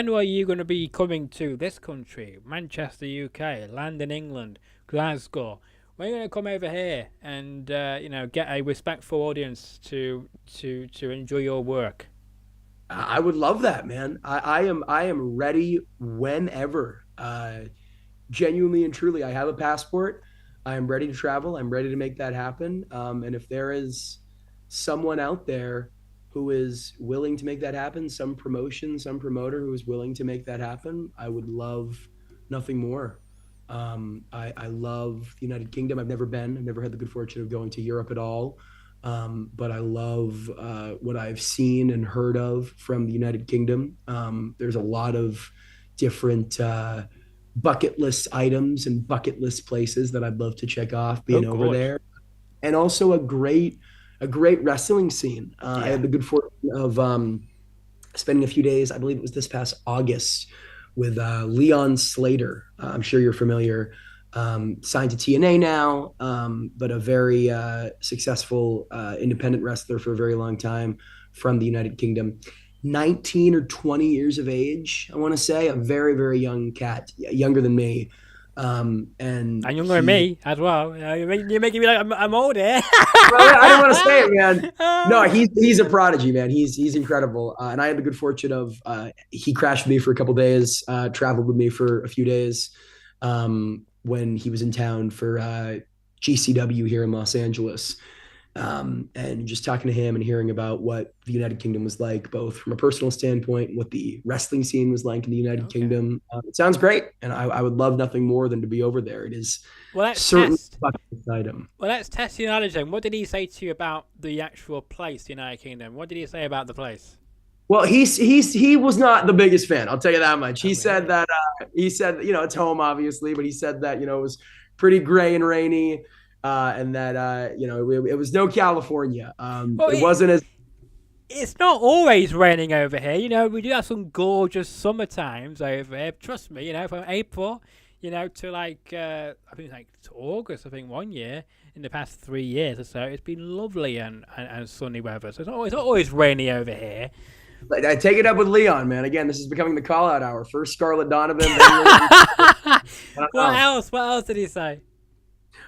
are you going to be coming to this country, Manchester, UK, London, England, Glasgow? When are you going to come over here and get a respectful audience to enjoy your work? I would love that, man. I am ready whenever. Genuinely and truly, I have a passport. I am ready to travel. I'm ready to make that happen. And if there is someone out there who is willing to make that happen, some promoter who is willing to make that happen, I would love nothing more. I love the United Kingdom. I've never had the good fortune of going to Europe at all. But I love what I've seen and heard of from the United Kingdom. There's a lot of different bucket list items and bucket list places that I'd love to check off being over there. And also a great wrestling scene. I had the good fortune of spending a few days, I believe it was this past August, with Leon Slater. I'm sure you're familiar. Signed to TNA now, but a very successful independent wrestler for a very long time from the United Kingdom. 19 or 20 years of age, I want to say. A very, very young cat, younger than me. And younger than me as well. You're making me like I'm older. Well, I don't want to say it, man. No, he's a prodigy, man. He's incredible. And I had the good fortune of he crashed with me for a couple days, traveled with me for a few days when he was in town for GCW here in Los Angeles. And just talking to him and hearing about what the United Kingdom was like, both from a personal standpoint and what the wrestling scene was like in the United Kingdom. It sounds great. And I would love nothing more than to be over there. It is certainly a bucket item. Well, let's test your knowledge then. What did he say to you about the actual place, the United Kingdom? What did he say about the place? Well, he was not the biggest fan. I'll tell you that much. He said that it's home, obviously, but he said that, it was pretty gray and rainy. And that it was no California. It wasn't as. It's not always raining over here. We do have some gorgeous summer times over here. Trust me. From April, to I think to August. I think 1 year in the past 3 years or so, it's been lovely and sunny weather. So it's not always rainy over here. I take it up with Leon, man. Again, this is becoming the call-out hour. First Scarlett Donovan. What else? What else did he say?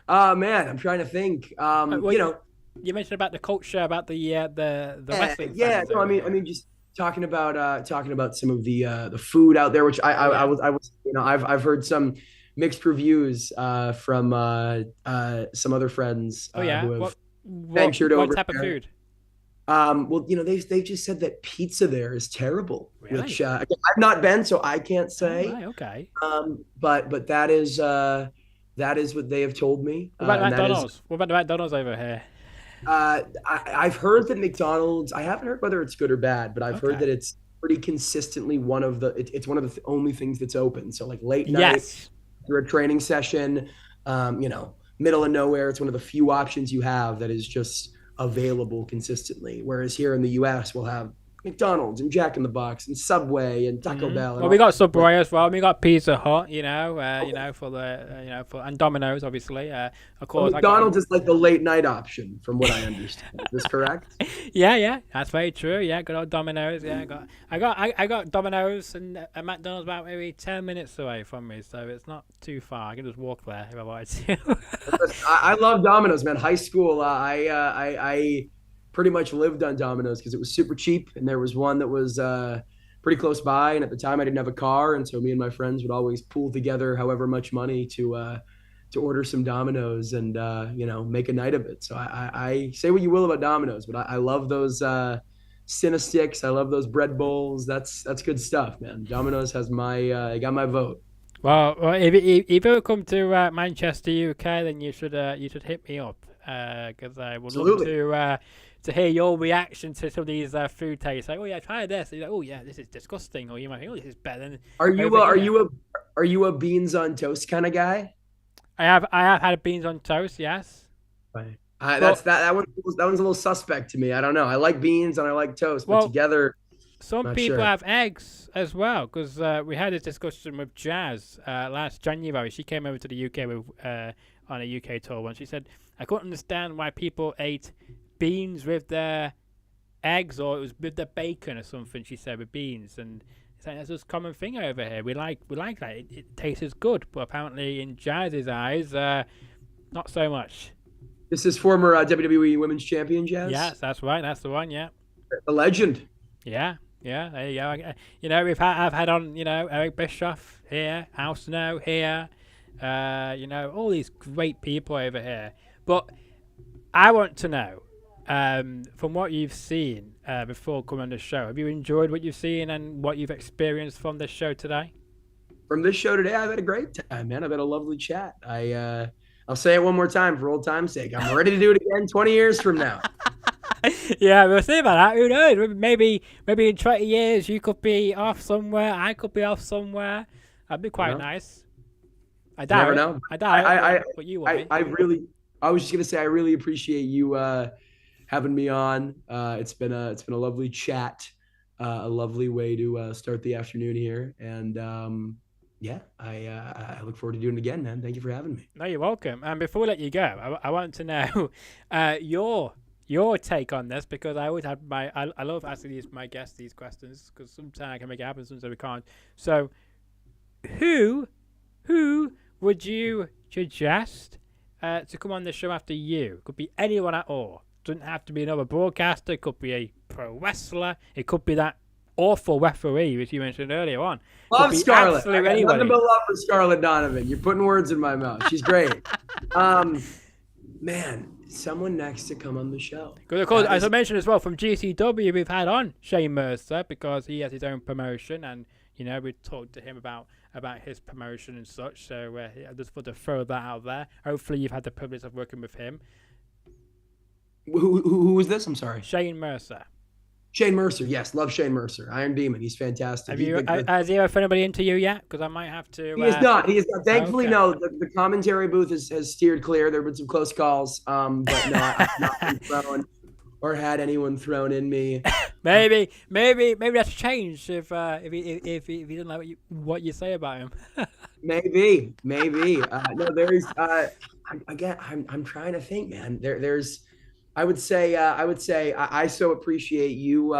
Man, I'm trying to think. You mentioned about the culture, about the wrestling. Yeah, no, I mean, just talking about some of the food out there, which I was I've heard some mixed reviews from some other friends. ventured What over type of there. food? Well, they've just said that pizza there is terrible, Really? which again, I've not been, so I can't Oh, say. right, okay. But that is what they have told me, What about and that is McDonald's? What about the McDonald's over here? I've heard that McDonald's. I haven't heard whether it's good or bad, but I've heard that Okay. it's pretty consistently one of the. It's one of the only things that's open. So like late night Yes. through a training session, middle of nowhere. It's one of the few options you have that is just available consistently. Whereas here in the U.S., we'll have McDonald's and Jack in the Box and Subway and Taco Bell and Well, we all. got But Subway as well. We got Pizza Hut, for the, for and Domino's, obviously. Of course, I got. McDonald's is like the late night option, from what I understand. Is this correct? Yeah, that's very true. Yeah, good old Domino's. Yeah, I got Domino's and McDonald's about maybe 10 minutes away from me, so it's not too far. I can just walk there if I wanted to. I love Domino's, man. High school, I pretty much lived on Domino's because it was super cheap, and there was one that was pretty close by. And at the time, I didn't have a car, and so me and my friends would always pool together however much money to order some Domino's and make a night of it. So I say what you will about Domino's, but I love those Cinesticks. I love those bread bowls. That's good stuff, man. Domino's has my got my vote. Well, if you ever come to Manchester, UK, then you should hit me up because I would Absolutely. love to hear your reaction to some of these food tastes. Like, oh yeah, try this. And you're like, oh yeah, this is disgusting. Or you might think, oh, this is better than. Are you over are here. you a beans on toast kind of guy? I have had beans on toast. Yes. Right. Well, That one's a little suspect to me. I don't know. I like beans and I like toast, but well, together, some not people sure. have eggs as well because we had this discussion with Jazz last January. She came over to the UK on a UK tour once. She said, I couldn't understand why people ate beans with their eggs or it was with their bacon or something, she said, with beans. And it's like, that's just a common thing over here. We like that. It tastes good. But apparently in Jazz's eyes, not so much. This is former WWE Women's Champion Jazz, Yes, that's right. That's the one, yeah. a legend. Yeah, there you go. I've had on, Eric Bischoff here, Al Snow here, all these great people over here. But I want to know, from what you've seen before coming on the show, have you enjoyed what you've seen and what you've experienced from this show today? From this show today, I've had a great time, man. I've had a lovely chat. I'll say it one more time for old time's sake. I'm ready to do it again 20 years from now. Yeah, we'll see about that. Who knows? Maybe in 20 years you could be off somewhere. I could be off somewhere. That'd be quite nice. I doubt Never it. know. I doubt it. But you will be. I was just gonna say, I really appreciate you having me on. It's been a lovely chat, a lovely way to start the afternoon here, and I look forward to doing it again, man. Thank you for having me. No, you're welcome. And before we let you go, I want to know your take on this because I always have I love asking my guests these questions because sometimes I can make it happen, sometimes we can't. So, who would you suggest to come on the show after you? Could be anyone at all. Doesn't have to be another broadcaster. It could be a pro wrestler. It could be that awful referee, which you mentioned earlier on. Love Scarlett. I got Anybody. nothing but love for Scarlett Donovan. You're putting words in my mouth. She's great. Man, someone next to come on the show. Because of course, as I mentioned as well, from GCW, we've had on Shane Mercer because he has his own promotion, and we talked to him about his promotion and such. So I just want to throw that out there. Hopefully, you've had the privilege of working with him. Who was this? I'm sorry. Shane Mercer. Shane Mercer, yes, love Shane Mercer. Iron Demon, he's fantastic. Has he ever anybody into you yet? Because I might have to. He is not. He is not. Thankfully, okay. no. The commentary booth has steered clear. There have been some close calls, but no, I've not been thrown or had anyone thrown in me. maybe that's changed if he doesn't like what you say about him. maybe. No, there's. Again, I'm trying to think, man. There's. I would say I so appreciate you,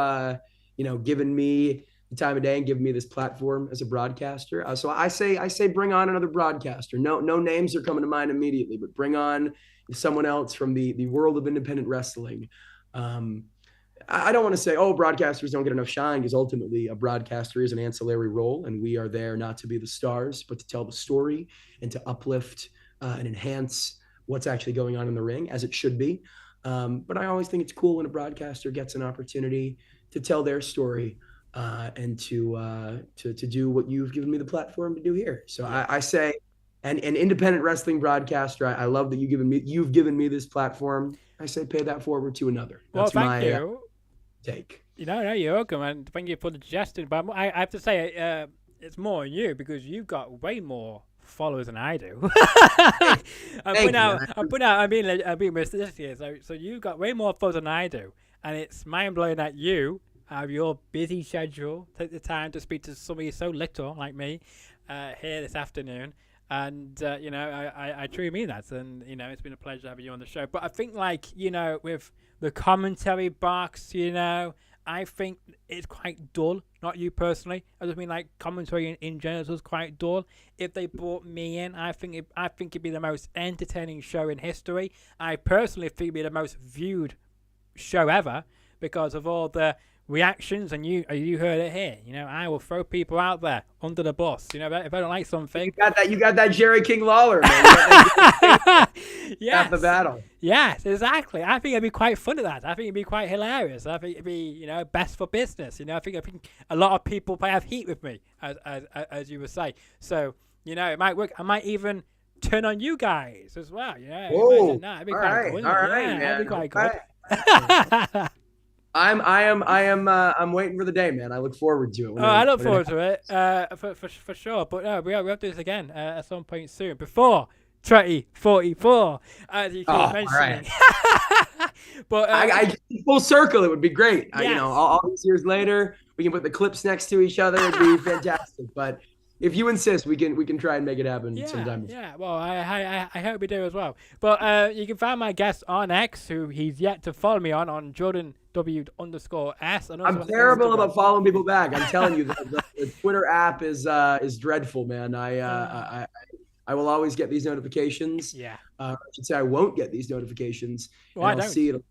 giving me the time of day and giving me this platform as a broadcaster. So I say bring on another broadcaster. No names are coming to mind immediately, but bring on someone else from the world of independent wrestling. I don't want to say, broadcasters don't get enough shine, because ultimately a broadcaster is an ancillary role, and we are there not to be the stars, but to tell the story and to uplift and enhance what's actually going on in the ring, as it should be. But I always think it's cool when a broadcaster gets an opportunity to tell their story and to do what you've given me the platform to do here. So I say, and an independent wrestling broadcaster, I love that you've given me this platform. I say, pay that forward to another. That's Well, thank my you. take. No, you're welcome, and thank you for the suggestion. But I have to say, it's more on you because you've got way more followers than I do. I'm being mysterious here. So you've got way more followers than I do, and it's mind blowing that you have your busy schedule take the time to speak to somebody so little like me here this afternoon. And I truly mean that, and it's been a pleasure having you on the show. But I think, with the commentary box, I think it's quite dull. Not you personally. I just mean commentary in general is quite dull. If they brought me in, I think it'd be the most entertaining show in history. I personally think it'd be the most viewed show ever because of all the reactions, and you heard it here. I will throw people out there under the bus. If I don't like something, You got that Jerry King Lawler, man. Yes. Half the battle. Yes, exactly. I think it'd be quite fun at that. I think it'd be quite hilarious. I think it'd be best for business. I think a lot of people might have heat with me, as you would say. So it might work. I might even turn on you guys as well. Whoa. It'd be quite good. All right, man. That'd be quite good. I'm waiting for the day, man. I look forward to it. I look forward to it, for sure. But no, we have to do this again at some point soon, before 2044, as you keep mentioning. Right. But I full circle. It would be great. Yes. All these years later, we can put the clips next to each other. It'd be fantastic. But if you insist, we can try and make it happen sometime. Yeah. Well, I hope we do as well. But you can find my guest on X, who he's yet to follow me on Jordan W_S. And I'm terrible about following people back. I'm telling you, the Twitter app is dreadful, man. I will always get these notifications. Yeah. I should say I won't get these notifications. Well, I don't see it.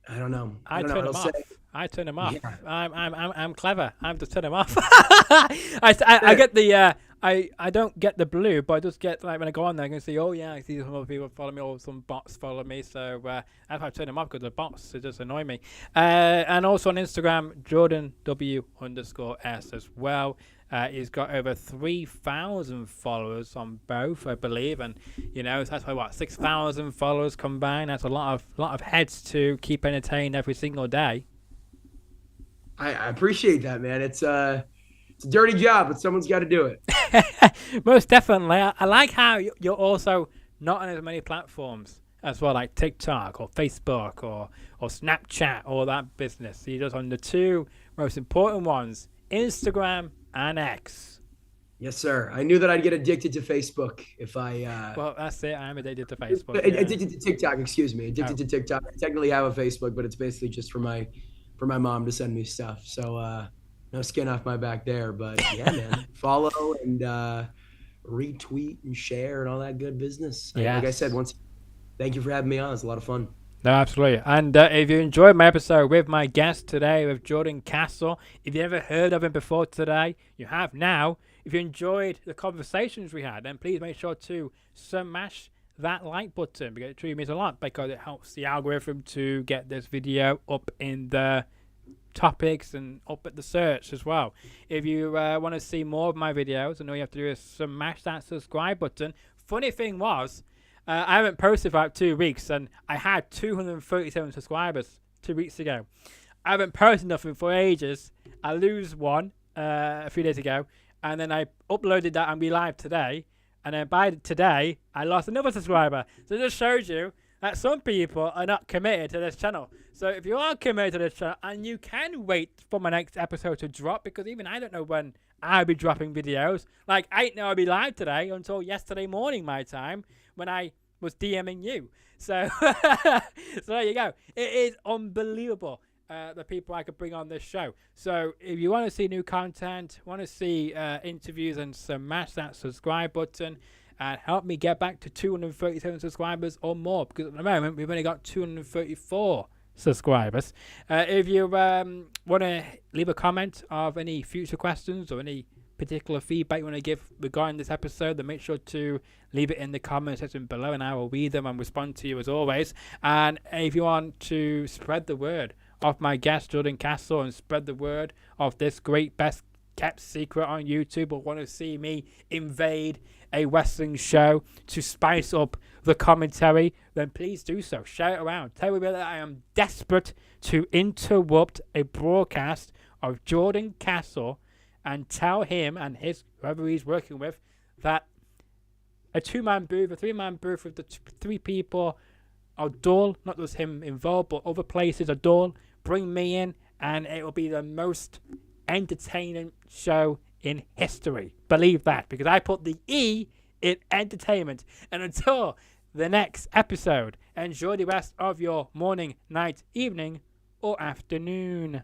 I don't know. I turn them off. I turn them off. Yeah. I'm clever. I'm just turn them off. I get the I don't get the blue, but I just get when I go on there, I can see I see some other people follow me or some bots follow me. So I have to turn them off because the bots just annoy me. And also on Instagram, Jordan W_S as well. He's got over 3,000 followers on both, I believe, and that's why 6,000 followers combined. That's a lot of heads to keep entertained every single day. I appreciate that, man. It's a dirty job, but someone's got to do it. Most definitely. I like how you're also not on as many platforms as well, like TikTok or Facebook or Snapchat, all that business. You're just on the two most important ones, Instagram and X. Yes, sir. I knew that I'd get addicted to Facebook if I... Well, that's it. I am addicted to Facebook. Addicted to TikTok, excuse me. Addicted to TikTok. I technically have a Facebook, but it's basically just for my mom to send me stuff. So no skin off my back there. But yeah, man. Follow and retweet and share and all that good business. Yeah. Like I said, thank you for having me on. It's a lot of fun. No, absolutely. And if you enjoyed my episode with my guest today, with Jordan Castle, if you ever heard of him before today, you have now. If you enjoyed the conversations we had, then please make sure to smash that like button, because it truly means a lot, because it helps the algorithm to get this video up in the topics and up at the search as well. If you want to see more of my videos, and all you have to do is smash that subscribe button. Funny thing was, I haven't posted for about 2 weeks, and I had 237 subscribers 2 weeks ago. I haven't posted nothing for ages. I lose one a few days ago, and then I uploaded that and be live today, and then by today, I lost another subscriber. So it just shows you that some people are not committed to this channel. So if you are committed to this channel, and you can wait for my next episode to drop, because even I don't know when I'll be dropping videos. Like, I didn't know I'd be live today until yesterday morning my time, when I was DMing you. So, so there you go. It is unbelievable, the people I could bring on this show. So if you want to see new content, want to see interviews, and smash that subscribe button and help me get back to 237 subscribers or more, because at the moment we've only got 234 subscribers. If you want to leave a comment of any future questions or any particular feedback you want to give regarding this episode, then make sure to leave it in the comment section below, and I will read them and respond to you as always. And if you want to spread the word of my guest Jordan Castle and spread the word of this great best kept secret on YouTube, or want to see me invade a wrestling show to spice up the commentary, then please do so. Share it around. Tell everybody that I am desperate to interrupt a broadcast of Jordan Castle, and tell him and his whoever he's working with that a 2-man booth, a 3-man booth with the 3 people are dull. Not just him involved, but other places are dull. Bring me in, and it will be the most entertaining show in history. Believe that, because I put the E in entertainment. And until the next episode, enjoy the rest of your morning, night, evening, or afternoon.